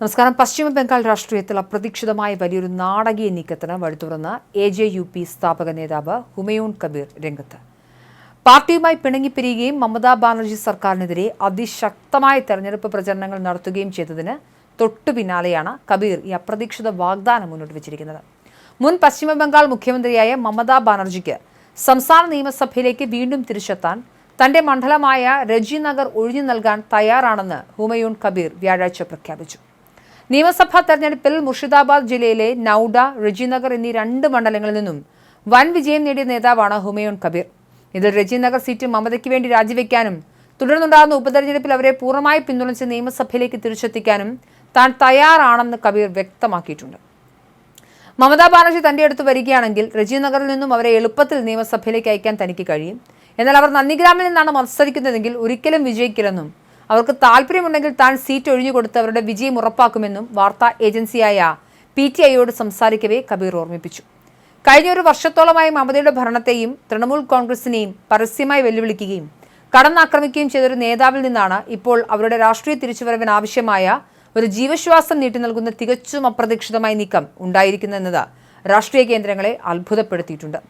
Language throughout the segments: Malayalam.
നമസ്കാരം. പശ്ചിമ ബംഗാൾ രാഷ്ട്രീയത്തിൽ അപ്രതീക്ഷിതമായ വലിയൊരു നാടകീയ നീക്കത്തിന് വഴിതുറന്ന് AJUP സ്ഥാപക നേതാവ് ഹുമയൂൺ കബീർ രംഗത്ത്. പാർട്ടിയുമായി പിണങ്ങിപ്പിരിയുകയും മമതാ ബാനർജി സർക്കാരിനെതിരെ അതിശക്തമായ തെരഞ്ഞെടുപ്പ് പ്രചരണങ്ങൾ നടത്തുകയും ചെയ്തതിന് തൊട്ടു പിന്നാലെയാണ് കബീർ ഈ അപ്രതീക്ഷിത വാഗ്ദാനം മുന്നോട്ട് വച്ചിരിക്കുന്നത്. മുൻ പശ്ചിമ ബംഗാൾ മുഖ്യമന്ത്രിയായ മമതാ ബാനർജിക്ക് സംസ്ഥാന നിയമസഭയിലേക്ക് വീണ്ടും തിരിച്ചെത്താൻ തന്റെ മണ്ഡലമായ രജിനഗർ ഒഴിഞ്ഞു നൽകാൻ തയ്യാറാണെന്ന് ഹുമയൂൺ കബീർ വ്യാഴാഴ്ച പ്രഖ്യാപിച്ചു. നിയമസഭാ തെരഞ്ഞെടുപ്പിൽ മുർഷിദാബാദ് ജില്ലയിലെ നൌഡ, രജിനഗർ എന്നീ 2 മണ്ഡലങ്ങളിൽ നിന്നും വൻ വിജയം നേടിയ നേതാവാണ് ഹുമയൂൺ കബീർ. ഇതിൽ രജിനഗർ സീറ്റ് മമതയ്ക്ക് വേണ്ടി രാജിവെക്കാനും തുടർന്നുണ്ടാകുന്ന ഉപതെരഞ്ഞെടുപ്പിൽ അവരെ പൂർണ്ണമായി പിന്തുണച്ച് നിയമസഭയിലേക്ക് തിരിച്ചെത്തിക്കാനും താൻ തയ്യാറാണെന്ന് കബീർ വ്യക്തമാക്കിയിട്ടുണ്ട്. മമതാ ബാനർജി തന്റെ അടുത്ത് വരികയാണെങ്കിൽ രജിനഗറിൽ നിന്നും അവരെ എളുപ്പത്തിൽ നിയമസഭയിലേക്ക് അയക്കാൻ തനിക്ക് കഴിയും. എന്നാൽ അവർ നന്ദിഗ്രാമിൽ നിന്നാണ് മത്സരിക്കുന്നതെങ്കിൽ ഒരിക്കലും വിജയിക്കില്ലെന്നും അവർക്ക് താല്പര്യമുണ്ടെങ്കിൽ താൻ സീറ്റ് ഒഴിഞ്ഞുകൊടുത്ത് അവരുടെ വിജയം ഉറപ്പാക്കുമെന്നും വാർത്താ ഏജൻസിയായ PTIയോട് സംസാരിക്കവേ കബീർ ഓർമ്മിപ്പിച്ചു. കഴിഞ്ഞ ഒരു വർഷത്തോളമായി മമതയുടെ ഭരണത്തെയും തൃണമൂൽ കോൺഗ്രസിനെയും പരസ്യമായി വെല്ലുവിളിക്കുകയും കടന്നാക്രമിക്കുകയും ചെയ്തൊരു നേതാവിൽ നിന്നാണ് ഇപ്പോൾ അവരുടെ രാഷ്ട്രീയ തിരിച്ചുവരവിന് ആവശ്യമായ ഒരു ജീവശ്വാസം നീട്ടി നൽകുന്ന തികച്ചും അപ്രതീക്ഷിതമായ നീക്കം ഉണ്ടായിരിക്കുന്നതെന്നത് രാഷ്ട്രീയ കേന്ദ്രങ്ങളെ അത്ഭുതപ്പെടുത്തിയിട്ടുണ്ട്.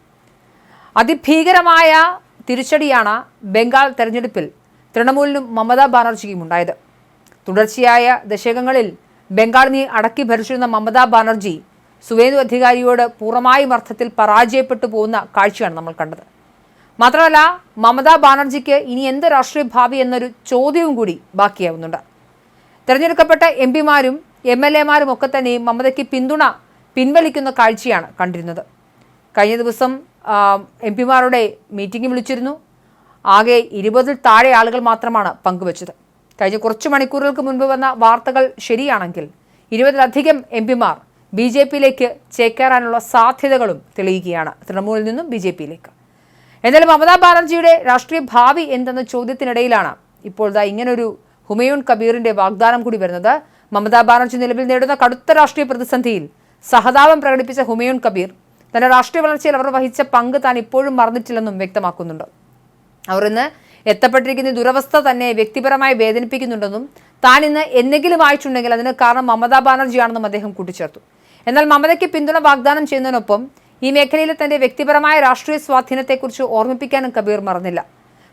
അതിഭീകരമായ തിരിച്ചടിയാണ് ബംഗാൾ തെരഞ്ഞെടുപ്പിൽ തൃണമൂലിനും മമതാ ബാനർജിക്കും ഉണ്ടായത്. തുടർച്ചയായ ദശകങ്ങളിൽ ബംഗാളിനെ അടക്കി ഭരിച്ചിരുന്ന മമതാ ബാനർജി സുവേന്ദു അധികാരിയോട് പൂർണ്ണമായും അർത്ഥത്തിൽ പരാജയപ്പെട്ടു പോകുന്ന കാഴ്ചയാണ് നമ്മൾ കണ്ടത്. മാത്രമല്ല, മമതാ ബാനർജിക്ക് ഇനി എന്ത് രാഷ്ട്രീയ ഭാവി എന്നൊരു ചോദ്യവും കൂടി ബാക്കിയാവുന്നുണ്ട്. തെരഞ്ഞെടുക്കപ്പെട്ട MP-മാരും MLA-മാരും ഒക്കെ തന്നെ മമതയ്ക്ക് പിന്തുണ പിൻവലിക്കുന്ന കാഴ്ചയാണ് കണ്ടിരുന്നത്. കഴിഞ്ഞ ദിവസം MP-മാരുടെ മീറ്റിംഗ് വിളിച്ചിരുന്നു. ആകെ 20-ൽ താഴെ ആളുകൾ മാത്രമാണ് പങ്കുവച്ചത്. കഴിഞ്ഞ കുറച്ച് മണിക്കൂറുകൾക്ക് മുൻപ് വന്ന വാർത്തകൾ ശരിയാണെങ്കിൽ 20-ലധികം MP-മാർ BJPയിലേക്ക് ചേക്കേറാനുള്ള സാധ്യതകളും തെളിയുകയാണ്, തൃണമൂലിൽ നിന്നും BJPയിലേക്ക്. എന്നാലും മമതാ ബാനർജിയുടെ രാഷ്ട്രീയ ഭാവി എന്തെന്ന ചോദ്യത്തിനിടയിലാണ് ഇപ്പോൾ ഇങ്ങനൊരു ഹുമയൂൺ കബീറിന്റെ വാഗ്ദാനം കൂടി വരുന്നത്. മമതാ ബാനർജി നിലവിൽ നേടുന്ന കടുത്ത രാഷ്ട്രീയ പ്രതിസന്ധിയിൽ സഹതാപം പ്രകടിപ്പിച്ച ഹുമയൂൺ കബീർ തന്റെ രാഷ്ട്രീയ വളർച്ചയിൽ അവർ വഹിച്ച പങ്ക് താൻ ഇപ്പോഴും മറന്നിട്ടില്ലെന്നും വ്യക്തമാക്കുന്നുണ്ട്. അവർ ഇന്ന് എത്തപ്പെട്ടിരിക്കുന്ന ദുരവസ്ഥ തന്നെ വ്യക്തിപരമായി വേദനിപ്പിക്കുന്നുണ്ടെന്നും താൻ ഇന്ന് എന്തെങ്കിലും ആയിട്ടുണ്ടെങ്കിൽ അതിന് കാരണം മമതാ ബാനർജിയാണെന്നും അദ്ദേഹം കൂട്ടിച്ചേർത്തു. എന്നാൽ മമതയ്ക്ക് പിന്തുണ വാഗ്ദാനം ചെയ്യുന്നതിനൊപ്പം ഈ മേഖലയിലെ തന്റെ വ്യക്തിപരമായ രാഷ്ട്രീയ സ്വാധീനത്തെക്കുറിച്ച് ഓർമ്മിപ്പിക്കാനും കബീർ മറന്നില്ല.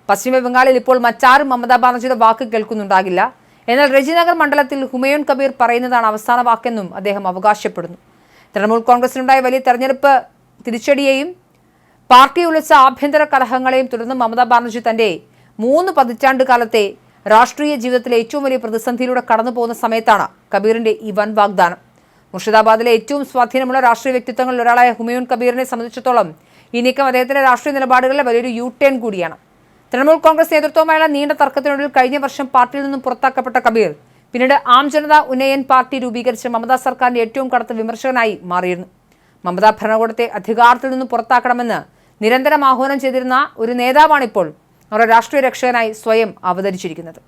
പശ്ചിമ ബംഗാളിൽ ഇപ്പോൾ മറ്റാരും മമതാ ബാനർജിയുടെ വാക്ക് കേൾക്കുന്നുണ്ടാകില്ല. എന്നാൽ രജിനഗർ മണ്ഡലത്തിൽ ഹുമയൂൺ കബീർ പറയുന്നതാണ് അവസാന വാക്കെന്നും അദ്ദേഹം അവകാശപ്പെടുന്നു. തൃണമൂൽ കോൺഗ്രസിനുണ്ടായ വലിയ തെരഞ്ഞെടുപ്പ് തിരിച്ചടിയെയും പാർട്ടി ഉളിച്ച ആഭ്യന്തര കലഹങ്ങളെയും തുടർന്ന് മമതാ ബാനർജി തന്റെ 3 പതിറ്റാണ്ട് കാലത്തെ രാഷ്ട്രീയ ജീവിതത്തിലെ ഏറ്റവും വലിയ പ്രതിസന്ധിയിലൂടെ കടന്നു പോകുന്ന സമയത്താണ് കബീറിന്റെ ഈ വൻ വാഗ്ദാനം. മുർഷിദാബാദിലെ ഏറ്റവും സ്വാധീനമുള്ള രാഷ്ട്രീയ വ്യക്തിത്വങ്ങളിൽ ഒരാളായ ഹുമയൂൺ കബീറിനെ സംബന്ധിച്ചിടത്തോളം ഈ നീക്കം അദ്ദേഹത്തിന്റെ രാഷ്ട്രീയ നിലപാടുകളിലെ വലിയൊരു U-ടേൺ കൂടിയാണ്. തൃണമൂൽ കോൺഗ്രസ് നേതൃത്വവുമായുള്ള നീണ്ട തർക്കത്തിനൊടുവിൽ കഴിഞ്ഞ വർഷം പാർട്ടിയിൽ നിന്നും പുറത്താക്കപ്പെട്ട കബീർ പിന്നീട് ആം ജനതാ ഉന്നയൻ പാർട്ടി രൂപീകരിച്ച മമതാ സർക്കാരിന്റെ ഏറ്റവും കടുത്ത വിമർശകനായി മാറിയിരുന്നു. മമതാ ഭരണകൂടത്തെ അധികാരത്തിൽ നിന്നും പുറത്താക്കണമെന്ന് നിരന്തരം ആഹ്വാനം ചെയ്തിരുന്ന ഒരു നേതാവാണിപ്പോൾ അവരുടെ രാഷ്ട്രീയ രക്ഷകനായി സ്വയം അവതരിച്ചിരിക്കുന്നത്.